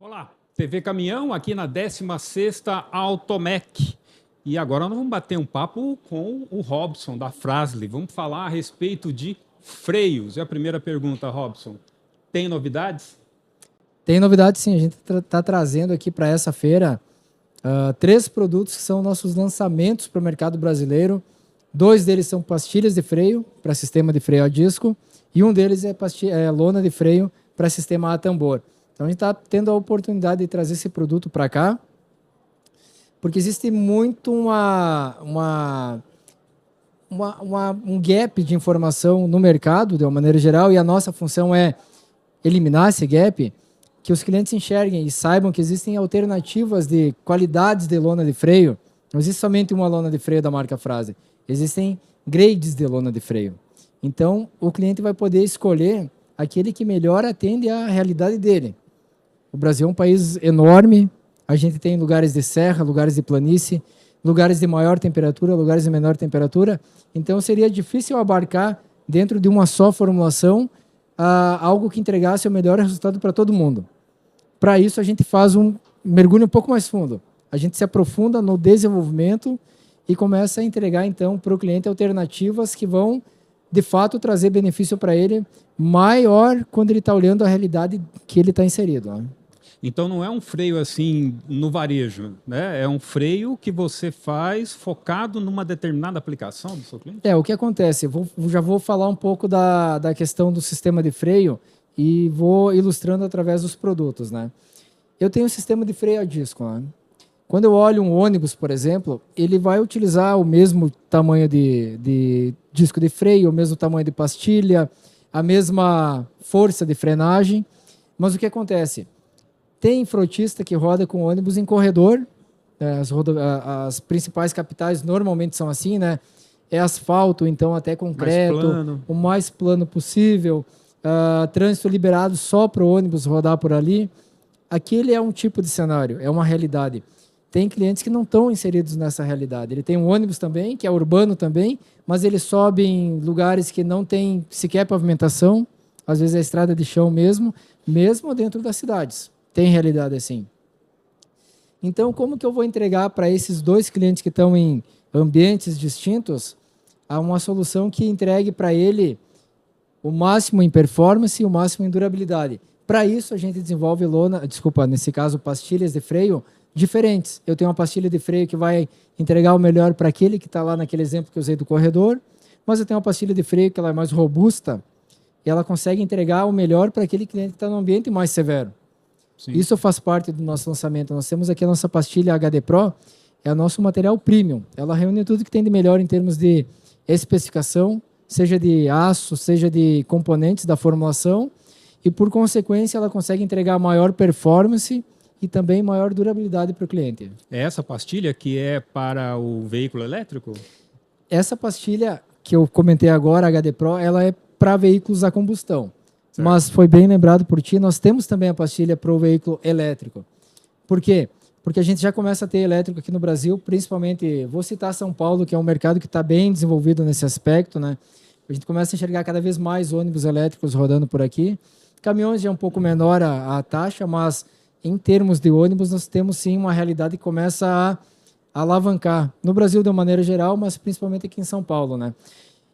Olá, TV Caminhão aqui na 16ª Automec. E agora nós vamos bater um papo com o Robson da Fras-le. Vamos falar a respeito de freios. E a primeira pergunta, Robson, tem novidades? Tem novidade sim, a gente está trazendo aqui para essa feira 3 produtos que são nossos lançamentos para o mercado brasileiro. 2 deles são pastilhas de freio para sistema de freio a disco e um deles é lona de freio para sistema a tambor. Então a gente está tendo a oportunidade de trazer esse produto para cá, porque existe muito um gap de informação no mercado, de uma maneira geral, e a nossa função é eliminar esse gap, que os clientes enxerguem e saibam que existem alternativas de qualidades de lona de freio. Não existe somente uma lona de freio da marca Fras-le, existem grades de lona de freio. Então, o cliente vai poder escolher aquele que melhor atende à realidade dele. O Brasil é um país enorme, a gente tem lugares de serra, lugares de planície, lugares de maior temperatura, lugares de menor temperatura, então seria difícil abarcar dentro de uma só formulação algo que entregasse o melhor resultado para todo mundo. Para isso, a gente faz um mergulho um pouco mais fundo. A gente se aprofunda no desenvolvimento e começa a entregar, então, para o cliente alternativas que vão, de fato, trazer benefício para ele maior quando ele está olhando a realidade que ele está inserido, né? Então não é um freio assim no varejo, né? É um freio que você faz focado numa determinada aplicação do seu cliente? O que acontece? Já vou falar um pouco da questão do sistema de freio e vou ilustrando através dos produtos, né? Eu tenho um sistema de freio a disco, né? Quando eu olho um ônibus, por exemplo, ele vai utilizar o mesmo tamanho de disco de freio, o mesmo tamanho de pastilha, a mesma força de frenagem, mas o que acontece? Tem frotista que roda com ônibus em corredor, as principais capitais normalmente são assim, né? É asfalto, então até concreto, o mais plano possível, trânsito liberado só para o ônibus rodar por ali. Aquele é um tipo de cenário, é uma realidade. Tem clientes que não estão inseridos nessa realidade. Ele tem um ônibus também, que é urbano também, mas ele sobe em lugares que não tem sequer pavimentação, às vezes é estrada de chão mesmo dentro das cidades. Tem realidade assim. Então, como que eu vou entregar para esses 2 clientes que estão em ambientes distintos uma solução que entregue para ele o máximo em performance e o máximo em durabilidade? Para isso, a gente desenvolve nesse caso, pastilhas de freio diferentes. Eu tenho uma pastilha de freio que vai entregar o melhor para aquele que está lá naquele exemplo que eu usei do corredor, mas eu tenho uma pastilha de freio que ela é mais robusta e ela consegue entregar o melhor para aquele cliente que está no ambiente mais severo. Sim. Isso faz parte do nosso lançamento. Nós temos aqui a nossa pastilha HD Pro, é o nosso material premium. Ela reúne tudo que tem de melhor em termos de especificação, seja de aço, seja de componentes da formulação, e por consequência ela consegue entregar maior performance e também maior durabilidade para o cliente. É essa pastilha que é para o veículo elétrico? Essa pastilha que eu comentei agora, a HD Pro, ela é para veículos a combustão. Certo. Mas foi bem lembrado por ti, nós temos também a pastilha para o veículo elétrico. Por quê? Porque a gente já começa a ter elétrico aqui no Brasil, principalmente, vou citar São Paulo, que é um mercado que está bem desenvolvido nesse aspecto, né? A gente começa a enxergar cada vez mais ônibus elétricos rodando por aqui. Caminhões já é um pouco menor a taxa, mas em termos de ônibus nós temos sim uma realidade que começa a alavancar. No Brasil de uma maneira geral, mas principalmente aqui em São Paulo, né?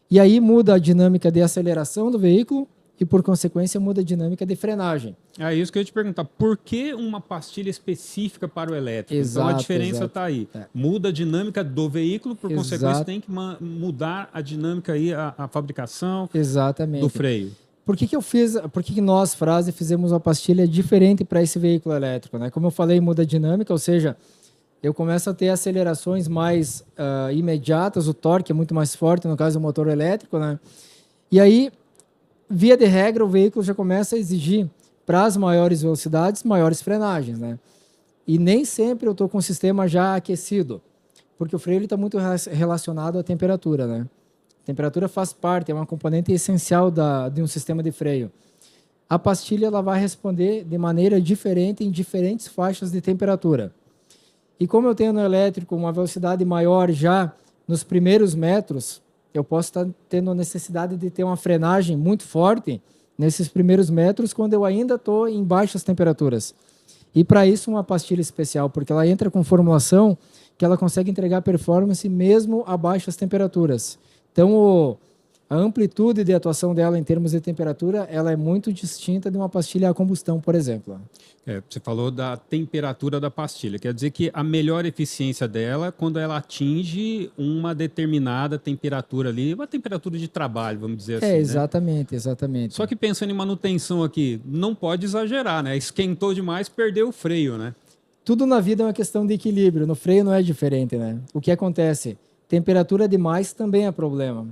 E aí muda a dinâmica de aceleração do veículo, e, por consequência, muda a dinâmica de frenagem. É isso que eu ia te perguntar. Por que uma pastilha específica para o elétrico? Exato, então, a diferença está aí. Muda a dinâmica do veículo, por consequência, tem que mudar a dinâmica aí, a fabricação do freio. Por que nós, Fras-le, fizemos uma pastilha diferente para esse veículo elétrico, né? Como eu falei, muda a dinâmica, ou seja, eu começo a ter acelerações mais imediatas, o torque é muito mais forte, no caso do motor elétrico, né? E aí, via de regra, o veículo já começa a exigir, para as maiores velocidades, maiores frenagens, né? E nem sempre eu estou com o sistema já aquecido, porque o freio está muito relacionado à temperatura, né? A temperatura faz parte, é uma componente essencial de um sistema de freio. A pastilha ela vai responder de maneira diferente em diferentes faixas de temperatura. E como eu tenho no elétrico uma velocidade maior já nos primeiros metros, eu posso estar tendo a necessidade de ter uma frenagem muito forte nesses primeiros metros quando eu ainda estou em baixas temperaturas. E para isso uma pastilha especial, porque ela entra com formulação que ela consegue entregar performance mesmo a baixas temperaturas. Então, a amplitude de atuação dela em termos de temperatura, ela é muito distinta de uma pastilha a combustão, por exemplo. Você falou da temperatura da pastilha. Quer dizer que a melhor eficiência dela é quando ela atinge uma determinada temperatura ali, uma temperatura de trabalho, vamos dizer assim. Exatamente, né? Exatamente. Só que pensando em manutenção aqui, não pode exagerar, né? Esquentou demais, perdeu o freio, né? Tudo na vida é uma questão de equilíbrio. No freio não é diferente, né? O que acontece? Temperatura demais também é problema.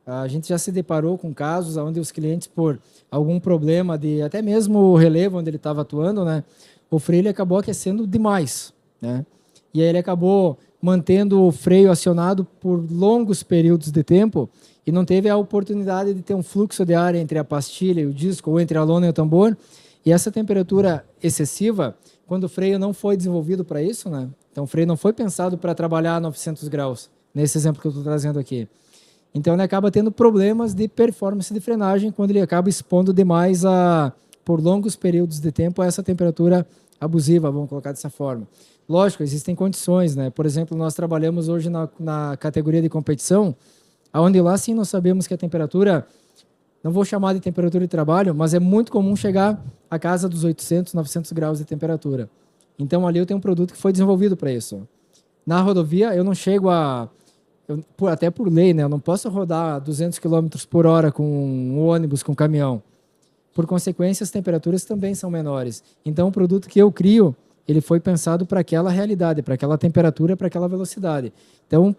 A gente já se deparou com casos onde os clientes, por algum problema de até mesmo o relevo onde ele estava atuando, né, o freio ele acabou aquecendo demais, né? E aí ele acabou mantendo o freio acionado por longos períodos de tempo e não teve a oportunidade de ter um fluxo de ar entre a pastilha e o disco ou entre a lona e o tambor. E essa temperatura excessiva, quando o freio não foi desenvolvido para isso, né? Então o freio não foi pensado para trabalhar a 900 graus, nesse exemplo que eu estou trazendo aqui. Então ele acaba tendo problemas de performance de frenagem quando ele acaba expondo demais por longos períodos de tempo a essa temperatura abusiva, vamos colocar dessa forma. Lógico, existem condições, né? Por exemplo, nós trabalhamos hoje na categoria de competição, onde lá sim nós sabemos que a temperatura, não vou chamar de temperatura de trabalho, mas é muito comum chegar a casa dos 800, 900 graus de temperatura. Então ali eu tenho um produto que foi desenvolvido para isso. Na rodovia eu não chego até por lei, né? Eu não posso rodar 200 km por hora com um ônibus, com um caminhão. Por consequência, as temperaturas também são menores. Então, o produto que eu crio, ele foi pensado para aquela realidade, para aquela temperatura, para aquela velocidade. Então,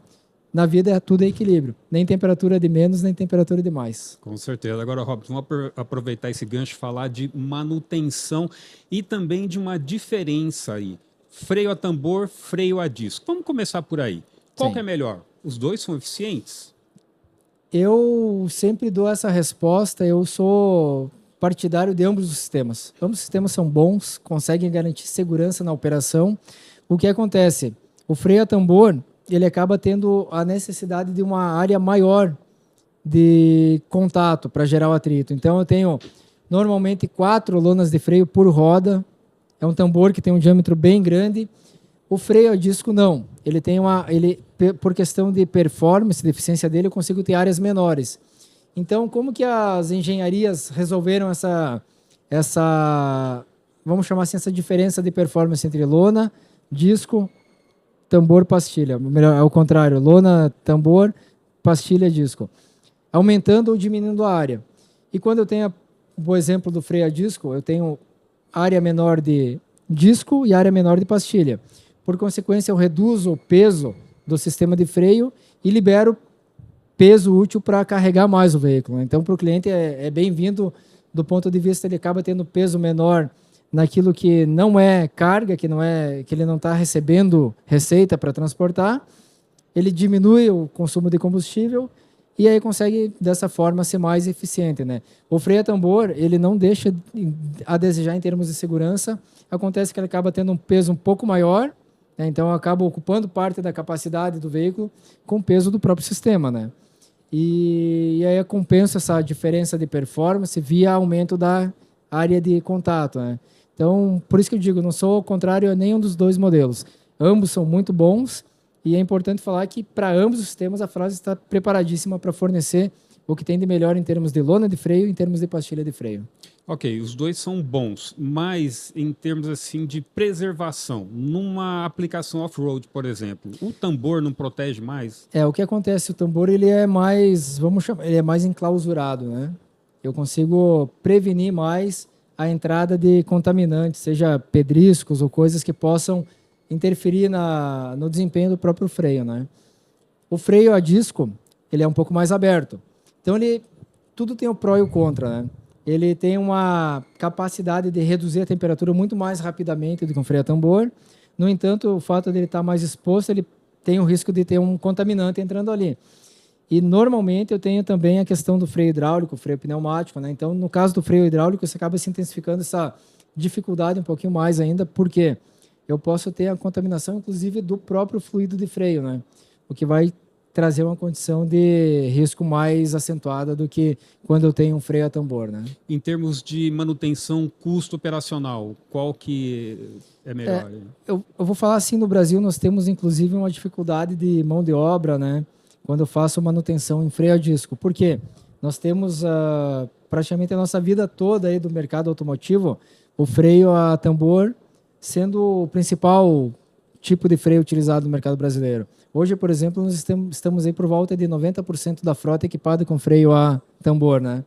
na vida, tudo é equilíbrio. Nem temperatura de menos, nem temperatura de mais. Com certeza. Agora, Robson, vamos aproveitar esse gancho e falar de manutenção e também de uma diferença aí. Freio a tambor, freio a disco. Vamos começar por aí. Qual que é melhor? Os dois são eficientes? Eu sempre dou essa resposta. Eu sou partidário de ambos os sistemas. Ambos os sistemas são bons, conseguem garantir segurança na operação. O que acontece? O freio a tambor, ele acaba tendo a necessidade de uma área maior de contato para gerar o atrito. Então, eu tenho normalmente 4 lonas de freio por roda. É um tambor que tem um diâmetro bem grande. O freio a disco não. Ele tem por questão de performance, de eficiência dele, eu consigo ter áreas menores. Então, como que as engenharias resolveram vamos chamar assim, essa diferença de performance entre lona, disco, tambor, pastilha? Melhor, ao contrário, lona, tambor, pastilha, disco. Aumentando ou diminuindo a área. E quando eu tenho o exemplo do freio a disco, eu tenho área menor de disco e área menor de pastilha. Por consequência, eu reduzo o peso do sistema de freio e libero peso útil para carregar mais o veículo. Então, para o cliente é bem-vindo do ponto de vista, ele acaba tendo peso menor naquilo que não é carga, que ele não está recebendo receita para transportar, ele diminui o consumo de combustível e aí consegue, dessa forma, ser mais eficiente, né? O freio a tambor, ele não deixa a desejar em termos de segurança. Acontece que ele acaba tendo um peso um pouco maior, né? Então acaba ocupando parte da capacidade do veículo com o peso do próprio sistema, né? E aí compensa essa diferença de performance via aumento da área de contato, né? Então, por isso que eu digo, não sou contrário a nenhum dos dois modelos. Ambos são muito bons e é importante falar que para ambos os sistemas a Fras está preparadíssima para fornecer o que tem de melhor em termos de lona de freio e em termos de pastilha de freio. Ok, os dois são bons, mas em termos assim de preservação, numa aplicação off-road, por exemplo, o tambor não protege mais? O que acontece, o tambor ele é mais, ele é mais enclausurado, né? Eu consigo prevenir mais a entrada de contaminantes, seja pedriscos ou coisas que possam interferir no desempenho do próprio freio, né? O freio a disco, ele é um pouco mais aberto. Então, tudo tem o pró e o contra, né? Ele tem uma capacidade de reduzir a temperatura muito mais rapidamente do que um freio a tambor. No entanto, o fato de ele estar mais exposto, ele tem o risco de ter um contaminante entrando ali. E, normalmente, eu tenho também a questão do freio hidráulico, freio pneumático, né? Então, no caso do freio hidráulico, você acaba se intensificando essa dificuldade um pouquinho mais ainda, porque eu posso ter a contaminação, inclusive, do próprio fluido de freio, né? O que vai trazer uma condição de risco mais acentuada do que quando eu tenho um freio a tambor, né? Em termos de manutenção, custo operacional, qual que é melhor? Eu vou falar assim, no Brasil nós temos inclusive uma dificuldade de mão de obra, né? Quando eu faço manutenção em freio a disco. Por quê? Nós temos praticamente a nossa vida toda aí do mercado automotivo, o freio a tambor sendo o principal tipo de freio utilizado no mercado brasileiro. Hoje, por exemplo, nós estamos aí por volta de 90% da frota equipada com freio a tambor, né?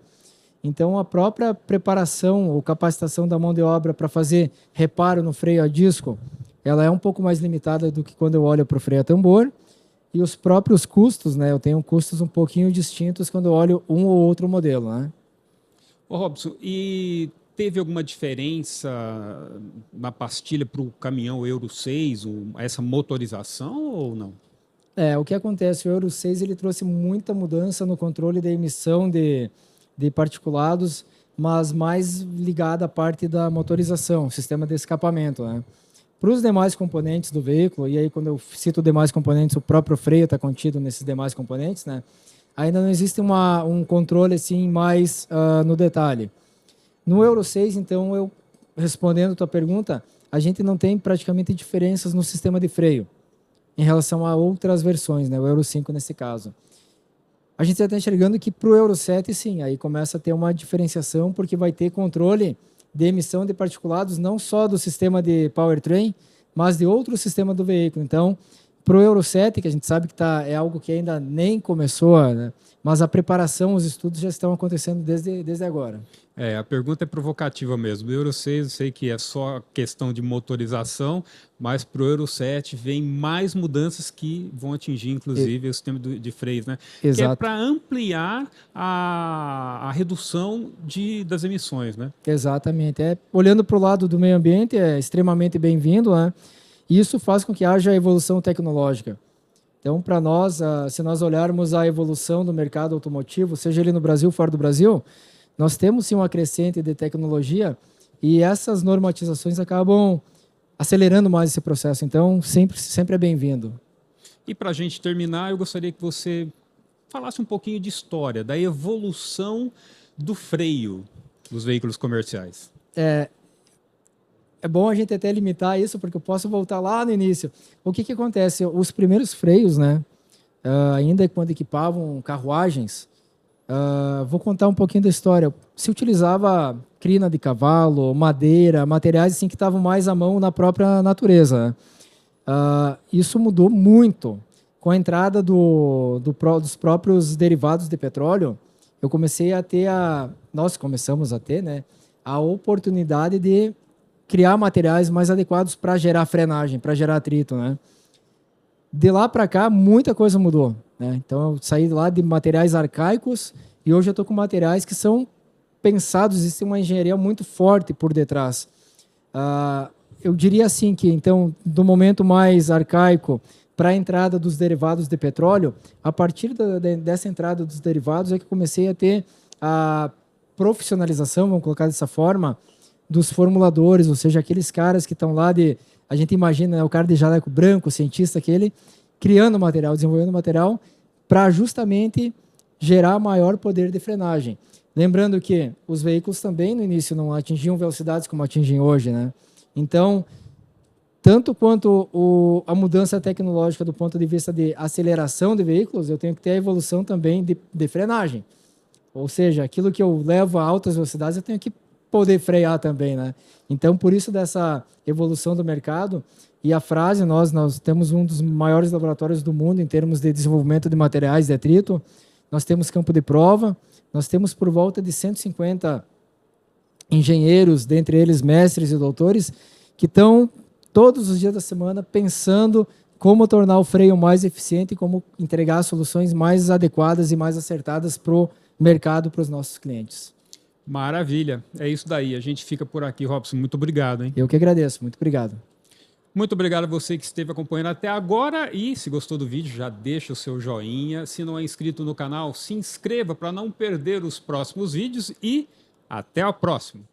Então, a própria preparação ou capacitação da mão de obra para fazer reparo no freio a disco, ela é um pouco mais limitada do que quando eu olho para o freio a tambor. E os próprios custos, né? Eu tenho custos um pouquinho distintos quando eu olho um ou outro modelo, né? Ô Robson, e teve alguma diferença na pastilha para o caminhão Euro 6, essa motorização ou não? O que acontece? O Euro 6 ele trouxe muita mudança no controle da emissão de particulados, mas mais ligada à parte da motorização, sistema de escapamento, né? Para os demais componentes do veículo, e aí quando eu cito demais componentes, o próprio freio está contido nesses demais componentes, né? Ainda não existe um controle assim mais no detalhe. No Euro 6, então, respondendo a tua pergunta, a gente não tem praticamente diferenças no sistema de freio em relação a outras versões, né? O Euro 5 nesse caso. A gente já está enxergando que para o Euro 7, sim, aí começa a ter uma diferenciação, porque vai ter controle de emissão de particulados, não só do sistema de powertrain, mas de outro sistema do veículo. Então, para o Euro 7, que a gente sabe que é algo que ainda nem começou, né? Mas a preparação, os estudos já estão acontecendo desde agora. A pergunta é provocativa mesmo. O Euro 6, eu sei que é só questão de motorização, mas para o Euro 7 vem mais mudanças que vão atingir, inclusive, o sistema de freios, né? Exato. Que é para ampliar a redução das emissões, né? Exatamente. Olhando para o lado do meio ambiente, é extremamente bem-vindo, né? E isso faz com que haja evolução tecnológica. Então, para nós, se nós olharmos a evolução do mercado automotivo, seja ele no Brasil ou fora do Brasil, nós temos sim uma crescente de tecnologia e essas normatizações acabam acelerando mais esse processo. Então, sempre é bem-vindo. E para a gente terminar, eu gostaria que você falasse um pouquinho de história, da evolução do freio dos veículos comerciais. É bom a gente até limitar isso, porque eu posso voltar lá no início. O que acontece? Os primeiros freios, né, ainda quando equipavam carruagens, vou contar um pouquinho da história. Se utilizava crina de cavalo, madeira, materiais assim, que estavam mais à mão na própria natureza. Isso mudou muito. Com a entrada dos próprios derivados de petróleo, nós começamos a ter, né, a oportunidade de criar materiais mais adequados para gerar frenagem, para gerar atrito, né? De lá para cá, muita coisa mudou, né? Então, eu saí lá de materiais arcaicos e hoje eu estou com materiais que são pensados, existe uma engenharia muito forte por detrás. Eu diria assim que, então, do momento mais arcaico para a entrada dos derivados de petróleo, a partir dessa entrada dos derivados é que comecei a ter a profissionalização, vamos colocar dessa forma, dos formuladores, ou seja, aqueles caras que estão lá a gente imagina, né, o cara de jaleco branco, o cientista aquele, criando material, desenvolvendo material para justamente gerar maior poder de frenagem. Lembrando que os veículos também no início não atingiam velocidades como atingem hoje, né? Então, tanto quanto a mudança tecnológica do ponto de vista de aceleração de veículos, eu tenho que ter a evolução também de frenagem. Ou seja, aquilo que eu levo a altas velocidades, eu tenho que poder frear também, né? Então, por isso dessa evolução do mercado, e a Fras, nós temos um dos maiores laboratórios do mundo em termos de desenvolvimento de materiais de atrito, nós temos campo de prova, nós temos por volta de 150 engenheiros, dentre eles mestres e doutores, que estão todos os dias da semana pensando como tornar o freio mais eficiente e como entregar soluções mais adequadas e mais acertadas para o mercado, para os nossos clientes. Maravilha, é isso daí. A gente fica por aqui, Robson. Muito obrigado, hein? Eu que agradeço, muito obrigado. Muito obrigado a você que esteve acompanhando até agora e se gostou do vídeo, já deixa o seu joinha. Se não é inscrito no canal, se inscreva para não perder os próximos vídeos e até a próxima.